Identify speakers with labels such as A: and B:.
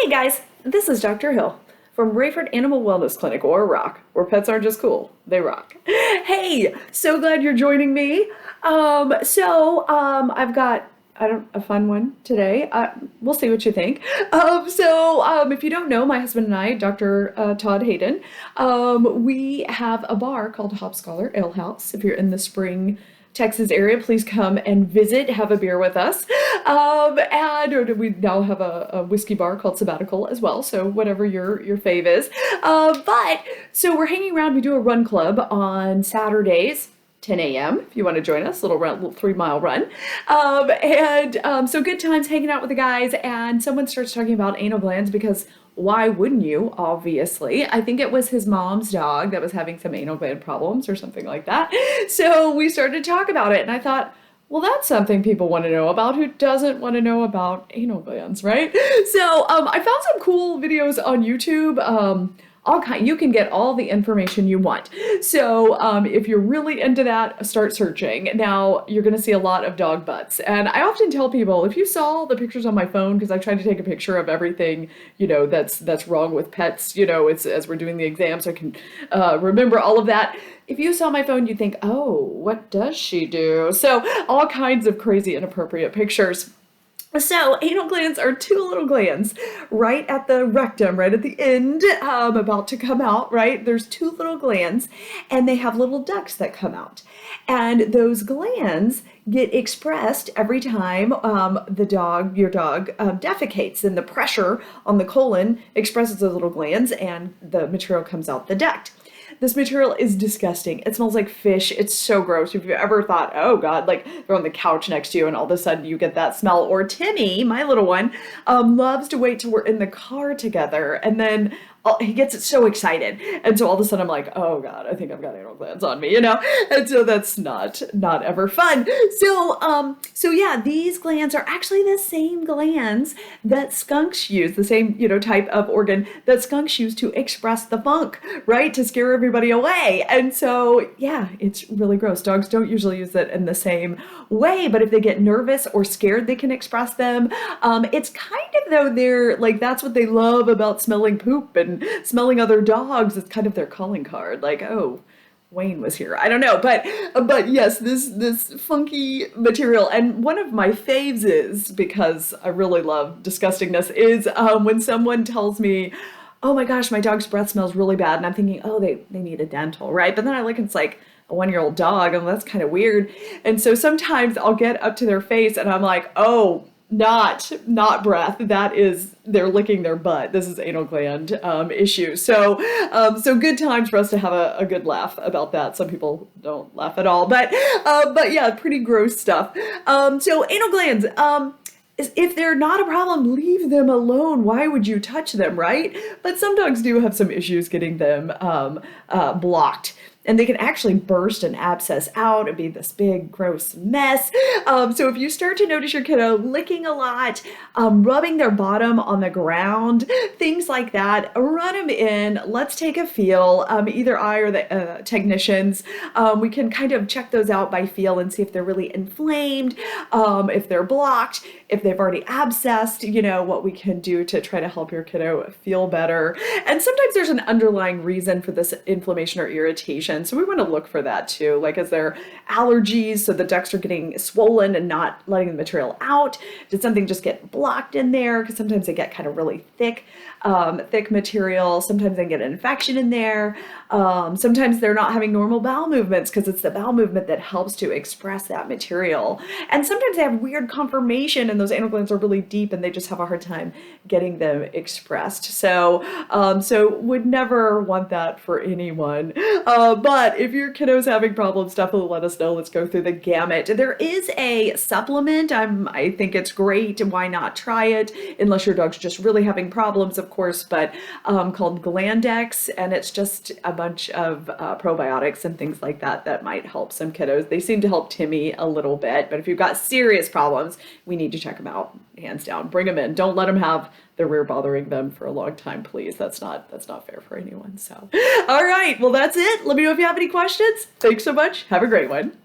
A: Hey guys, this is Dr. Hill from Rayford Animal Wellness Clinic, or ROC, where pets aren't just cool, they rock. Hey, so glad you're joining me. I've got a fun one today. We'll see what you think. If you don't know, my husband and I, Dr. Todd Hayden, we have a bar called Hop Scholar Ale House. If you're in the Spring, Texas area, please come and visit, have a beer with us. And we now have a whiskey bar called Sabbatical as well, so whatever your fave is. So we're hanging around, we do a run club on Saturdays, 10 a.m. if you want to join us, little 3-mile run. So good times hanging out with the guys, and someone starts talking about anal glands because why wouldn't you, obviously? I think it was his mom's dog that was having some anal gland problems or something like that. So we started to talk about it, and I thought, well, that's something people want to know about. Who doesn't want to know about anal glands, right? So I found some cool videos on YouTube. You can get all the information you want. So if you're really into that, start searching. Now, you're going to see a lot of dog butts. And I often tell people, if you saw the pictures on my phone, because I tried to take a picture of everything, that's wrong with pets, as we're doing the exam, so I can remember all of that. If you saw my phone, you'd think, oh, what does she do? So all kinds of crazy, inappropriate pictures. So anal glands are two little glands right at the rectum, right at the end, about to come out, right? There's two little glands, and they have little ducts that come out. And those glands get expressed every time your dog defecates, and the pressure on the colon expresses those little glands, and the material comes out the duct. This material is disgusting. It smells like fish. It's so gross. If you've ever thought, oh God, like they're on the couch next to you and all of a sudden you get that smell. Or Timmy, my little one, loves to wait till we're in the car together, and then he gets so excited. And so all of a sudden I'm like, oh God, I think I've got anal glands on me, And so that's not ever fun. So yeah, these glands are actually the same glands that skunks use, the same, type of organ that skunks use to express the funk, right? To scare everybody away. And so, yeah, it's really gross. Dogs don't usually use it in the same way, but if they get nervous or scared, they can express them. It's kind of though they're like, that's what they love about smelling poop and smelling other dogs. It's kind of their calling card. Like, oh, Wayne was here. I don't know, but yes, this funky material. And one of my faves is, because I really love disgustingness, is when someone tells me, oh my gosh, my dog's breath smells really bad. And I'm thinking, oh, they need a dental, right? But then I look and it's like a 1-year-old dog, and that's kind of weird. And so sometimes I'll get up to their face and I'm like, oh, not breath. That is, they're licking their butt. This is anal gland issue. So good times for us to have a good laugh about that. Some people don't laugh at all, but yeah, pretty gross stuff. So anal glands, if they're not a problem, leave them alone. Why would you touch them, right? But some dogs do have some issues getting them blocked. And they can actually burst and abscess out and be this big, gross mess. So if you start to notice your kiddo licking a lot, rubbing their bottom on the ground, things like that, run them in. Let's take a feel. Either I or the technicians, we can kind of check those out by feel and see if they're really inflamed, if they're blocked, if they've already abscessed, what we can do to try to help your kiddo feel better. And sometimes there's an underlying reason for this inflammation or irritation. So we want to look for that too. Like, is there allergies? So the ducts are getting swollen and not letting the material out. Did something just get blocked in there? Because sometimes they get kind of really thick material. Sometimes they get an infection in there. Sometimes they're not having normal bowel movements because it's the bowel movement that helps to express that material. And sometimes they have weird conformation and those anal glands are really deep and they just have a hard time getting them expressed. So would never want that for anyone. But if your kiddo's having problems, definitely let us know. Let's go through the gamut. There is a supplement. I think it's great. Why not try it? Unless your dog's just really having problems, of course, but called Glandex, and it's just a bunch of probiotics and things like that might help some kiddos. They seem to help Timmy a little bit, but if you've got serious problems, we need to check them out, hands down. Bring them in. Don't let them have their rear bothering them for a long time, please. That's not fair for anyone. So, all right, well, that's it. Let me know if you have any questions. Thanks so much. Have a great one.